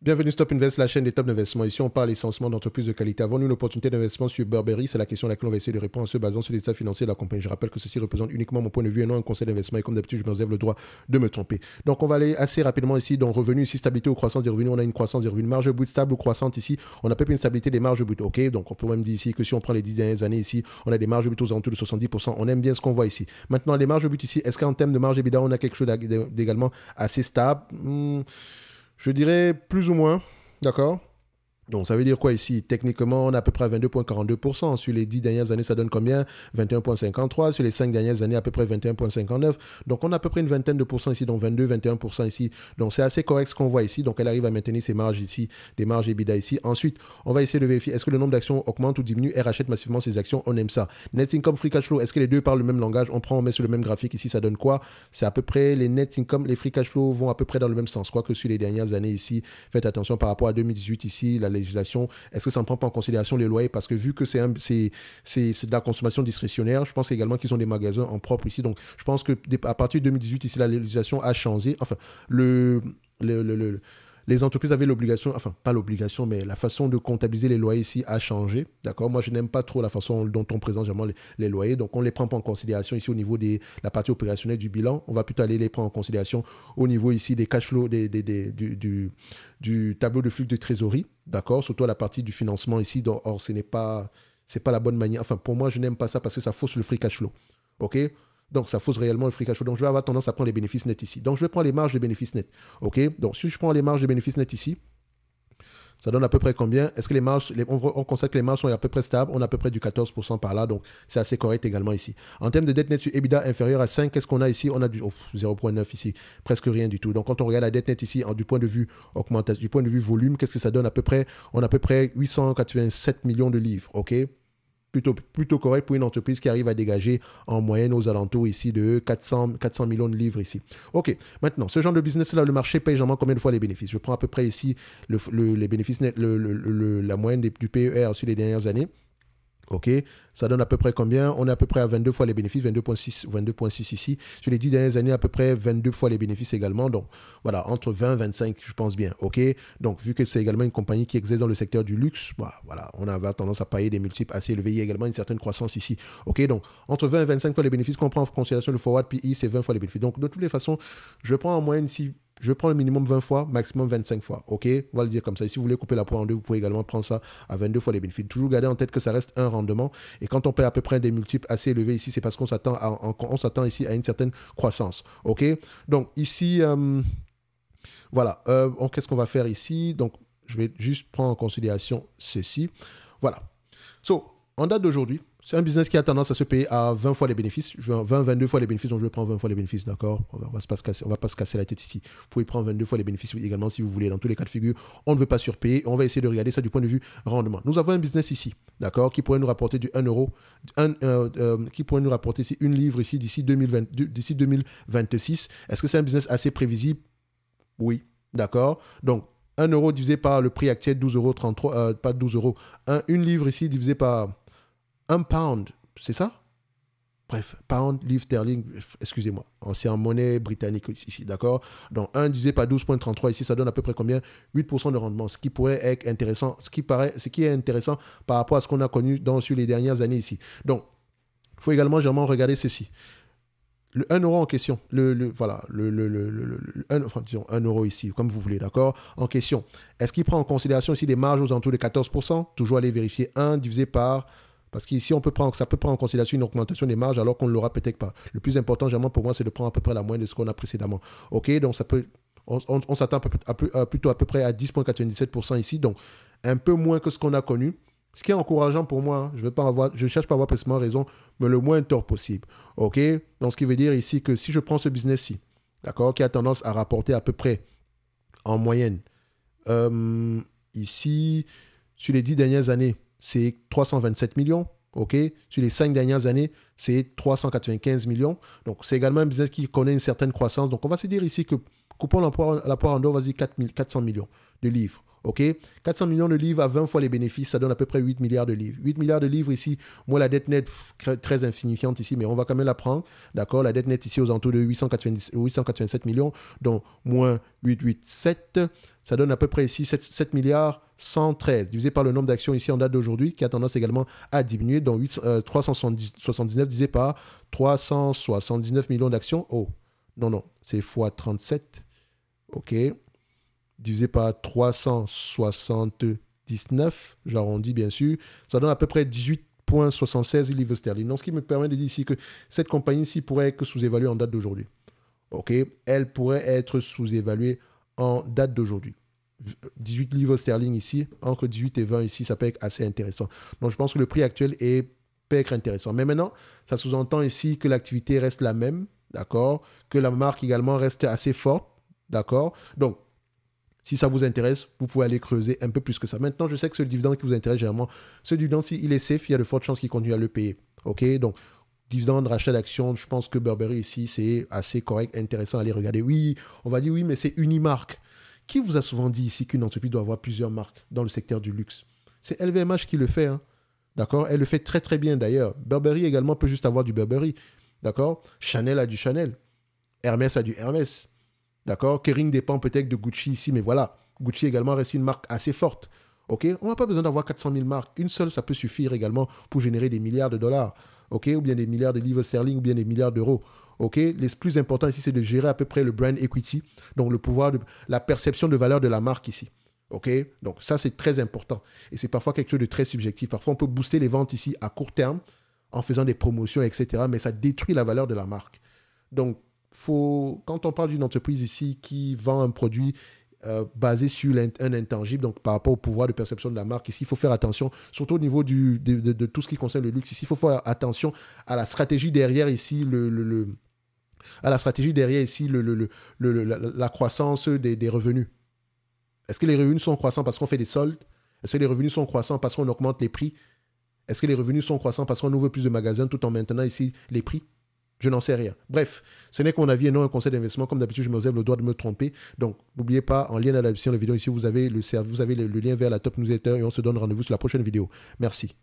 Bienvenue Stop Invest, la chaîne des top d'investissement. Ici, on parle essentiellement d'entreprises de qualité. Avons-nous une opportunité d'investissement sur Burberry? C'est la question à laquelle on va essayer de répondre en se basant sur les états financiers de la compagnie. Je rappelle que ceci représente uniquement mon point de vue et non un conseil d'investissement. Et comme d'habitude, je me réserve le droit de me tromper. Donc, on va aller assez rapidement ici. Donc, revenus ici, stabilité ou croissance des revenus. On a une croissance des revenus. Marge brute stable ou croissante ici. On a peut-être une stabilité des marges brutes. OK? Donc, on peut même dire ici que si on prend les 10 dernières années ici, on a des marges brutes aux alentours de 70%. On aime bien ce qu'on voit ici. Maintenant, les marges brutes ici, est-ce qu'en termes de marge EBITDA, on a quelque chose d'également assez stable? Je dirais plus ou moins. D'accord? Donc, ça veut dire quoi ici? Techniquement, on est à peu près à 22,42%. Sur les 10 dernières années, ça donne combien? 21,53%. Sur les 5 dernières années, à peu près 21,59%. Donc, on a à peu près une vingtaine de pourcents ici, donc 22, 21% ici. Donc, c'est assez correct ce qu'on voit ici. Donc, elle arrive à maintenir ses marges ici, des marges EBITDA ici. Ensuite, on va essayer de vérifier est-ce que le nombre d'actions augmente ou diminue. Elle rachète massivement ses actions. On aime ça. Net income, free cash flow, est-ce que les deux parlent le même langage? On met sur le même graphique ici, ça donne quoi? C'est à peu près les net income, les free cash flow vont à peu près dans le même sens. Quoique sur les dernières années ici, faites attention par rapport à 2018 ici, la législation. Est-ce que ça ne prend pas en considération les loyers? Parce que vu que c'est de la consommation discrétionnaire, je pense également qu'ils ont des magasins en propre ici. Donc, je pense qu'à partir de 2018, ici, la législation a changé. Enfin, les entreprises avaient l'obligation, enfin, pas l'obligation, mais la façon de comptabiliser les loyers ici a changé. D'accord? Moi, je n'aime pas trop la façon dont on présente généralement les loyers. Donc, on ne les prend pas en considération ici au niveau de la partie opérationnelle du bilan. On va plutôt aller les prendre en considération au niveau ici des cash flows, du tableau de flux de trésorerie. D'accord? Surtout à la partie du financement ici. Donc, or, c'est pas la bonne manière. Enfin, pour moi, je n'aime pas ça parce que ça fausse le free cash flow. OK? Donc, ça fausse réellement le free cash flow. Donc, je vais avoir tendance à prendre les bénéfices nets ici. Donc, je vais prendre les marges de bénéfices nets. OK? Donc, si je prends les marges de bénéfices nets ici, ça donne à peu près combien? Est-ce que les marges, on constate que les marges sont à peu près stables? On a à peu près du 14% par là, donc c'est assez correct également ici. En termes de dette nette sur EBITDA inférieure à 5, qu'est-ce qu'on a ici? On a du 0,9 ici, presque rien du tout. Donc quand on regarde la dette nette ici, du point de vue augmentation, du point de vue volume, qu'est-ce que ça donne à peu près? On a à peu près 887 millions de livres, ok? Plutôt correct pour une entreprise qui arrive à dégager en moyenne aux alentours ici de 400 millions de livres ici. OK. Maintenant, ce genre de business-là, le marché paye généralement combien de fois les bénéfices? Je prends à peu près ici les bénéfices nets, la moyenne du PER sur les dernières années. OK, ça donne à peu près combien? On est à peu près à 22 fois les bénéfices, 22,6 ici. Sur les 10 dernières années, à peu près 22 fois les bénéfices également. Donc, voilà, entre 20 et 25, je pense bien. OK, donc vu que c'est également une compagnie qui exerce dans le secteur du luxe, bah, voilà, on avait tendance à payer des multiples assez élevés. Il y a également une certaine croissance ici. OK, donc entre 20 et 25 fois les bénéfices, qu'on prend en considération le forward PE, c'est 20 fois les bénéfices. Donc, de toutes les façons, je prends en moyenne ici. Je prends le minimum 20 fois, maximum 25 fois. OK? On va le dire comme ça. Et si vous voulez couper la poire en deux, vous pouvez également prendre ça à 22 fois les bénéfices. Toujours garder en tête que ça reste un rendement. Et quand on paie à peu près des multiples assez élevés ici, c'est parce qu'on s'attend ici à une certaine croissance. OK? Donc ici, voilà. Qu'est-ce qu'on va faire ici? Donc, je vais juste prendre en considération ceci. Voilà. So, en date d'aujourd'hui, c'est un business qui a tendance à se payer à 20 fois les bénéfices. 20, 22 fois les bénéfices, donc je vais prendre 20 fois les bénéfices, d'accord? On va pas se casser la tête ici. Vous pouvez prendre 22 fois les bénéfices également si vous voulez. Dans tous les cas de figure, on ne veut pas surpayer. On va essayer de regarder ça du point de vue rendement. Nous avons un business ici, d'accord, qui pourrait nous rapporter du 1 euro, qui pourrait nous rapporter ici une livre ici d'ici 2026. Est-ce que c'est un business assez prévisible? Oui, d'accord. Donc, 1 euro divisé par le prix actuel, 12,33 euros, pas 12 euros. Une livre ici divisé par 1 pound, c'est ça? Bref, pound, livre sterling, excusez-moi. C'est en monnaie britannique ici, d'accord? Donc, 1 divisé par 12,33 ici, ça donne à peu près combien? 8% de rendement, ce qui pourrait être intéressant, ce qui est intéressant par rapport à ce qu'on a connu sur les dernières années ici. Donc, il faut également généralement regarder ceci. Le 1 euro en question, voilà, enfin, disons 1 euro ici, comme vous voulez, d'accord, en question. Est-ce qu'il prend en considération ici des marges aux alentours de 14%? Toujours aller vérifier 1 divisé par... Parce qu'ici, ça peut prendre en considération une augmentation des marges alors qu'on ne l'aura peut-être pas. Le plus important, généralement, pour moi, c'est de prendre à peu près la moyenne de ce qu'on a précédemment. OK, donc ça peut... On s'attend plutôt à peu près à 10,97% ici, donc un peu moins que ce qu'on a connu. Ce qui est encourageant pour moi, je ne cherche pas à avoir précisément raison, mais le moins tort possible. OK? Donc, ce qui veut dire ici que si je prends ce business-ci, d'accord, qui a tendance à rapporter à peu près en moyenne, ici, sur les 10 dernières années, c'est 327 millions. OK? Sur les 5 dernières années, c'est 395 millions. Donc, c'est également un business qui connaît une certaine croissance. Donc, on va se dire ici que coupons la poire en deux, vas-y, 400 millions de livres. OK? 400 millions de livres à 20 fois les bénéfices, ça donne à peu près 8 milliards de livres. 8 milliards de livres ici, moi la dette nette très insignifiante ici, mais on va quand même la prendre. D'accord? La dette nette ici aux alentours de 887 millions, donc moins 887, ça donne à peu près ici 7 milliards 113, divisé par le nombre d'actions ici en date d'aujourd'hui, qui a tendance également à diminuer, donc 379 divisé par 379 millions d'actions. Oh, non, c'est fois 37. OK? Divisé par 379, j'arrondis bien sûr, ça donne à peu près 18,76 livres sterling. Donc, ce qui me permet de dire ici que cette compagnie-ci pourrait être sous-évaluée en date d'aujourd'hui. OK? Elle pourrait être sous-évaluée en date d'aujourd'hui. 18 livres sterling ici, entre 18 et 20 ici, ça peut être assez intéressant. Donc, je pense que le prix actuel peut être intéressant. Mais maintenant, ça sous-entend ici que l'activité reste la même, d'accord? Que la marque également reste assez forte, d'accord? Donc, si ça vous intéresse, vous pouvez aller creuser un peu plus que ça. Maintenant, je sais que c'est le dividende qui vous intéresse généralement. Ce dividende, s'il est safe, il y a de fortes chances qu'il continue à le payer. OK? Donc, dividende, rachat d'actions, je pense que Burberry ici, c'est assez correct, intéressant à aller regarder. Oui, on va dire oui, mais c'est Unimark. Qui vous a souvent dit ici qu'une entreprise doit avoir plusieurs marques dans le secteur du luxe? C'est LVMH qui le fait. Hein? D'accord? Elle le fait très, très bien d'ailleurs. Burberry également peut juste avoir du Burberry. D'accord? Chanel a du Chanel. Hermès a du Hermès. D'accord? Kering dépend peut-être de Gucci ici, mais voilà. Gucci également reste une marque assez forte. OK? On n'a pas besoin d'avoir 400 000 marques. Une seule, ça peut suffire également pour générer des milliards de dollars. OK? Ou bien des milliards de livres sterling, ou bien des milliards d'euros. OK? Les plus importants ici, c'est de gérer à peu près le brand equity, donc le pouvoir, la perception de valeur de la marque ici. OK? Donc ça, c'est très important. Et c'est parfois quelque chose de très subjectif. Parfois, on peut booster les ventes ici à court terme en faisant des promotions, etc. Mais ça détruit la valeur de la marque. Donc, quand on parle d'une entreprise ici qui vend un produit basé sur un intangible, donc par rapport au pouvoir de perception de la marque, ici, il faut faire attention, surtout au niveau de tout ce qui concerne le luxe. Ici, il faut faire attention à la stratégie derrière ici, la croissance des revenus. Est-ce que les revenus sont croissants parce qu'on fait des soldes? Est-ce que les revenus sont croissants parce qu'on augmente les prix? Est-ce que les revenus sont croissants parce qu'on ouvre plus de magasins tout en maintenant ici les prix? Je n'en sais rien. Bref, ce n'est que mon avis et non un conseil d'investissement. Comme d'habitude, je me réserve le droit de me tromper. Donc, n'oubliez pas, en lien à la description de la vidéo, ici, vous avez le lien vers la top newsletter et on se donne rendez-vous sur la prochaine vidéo. Merci.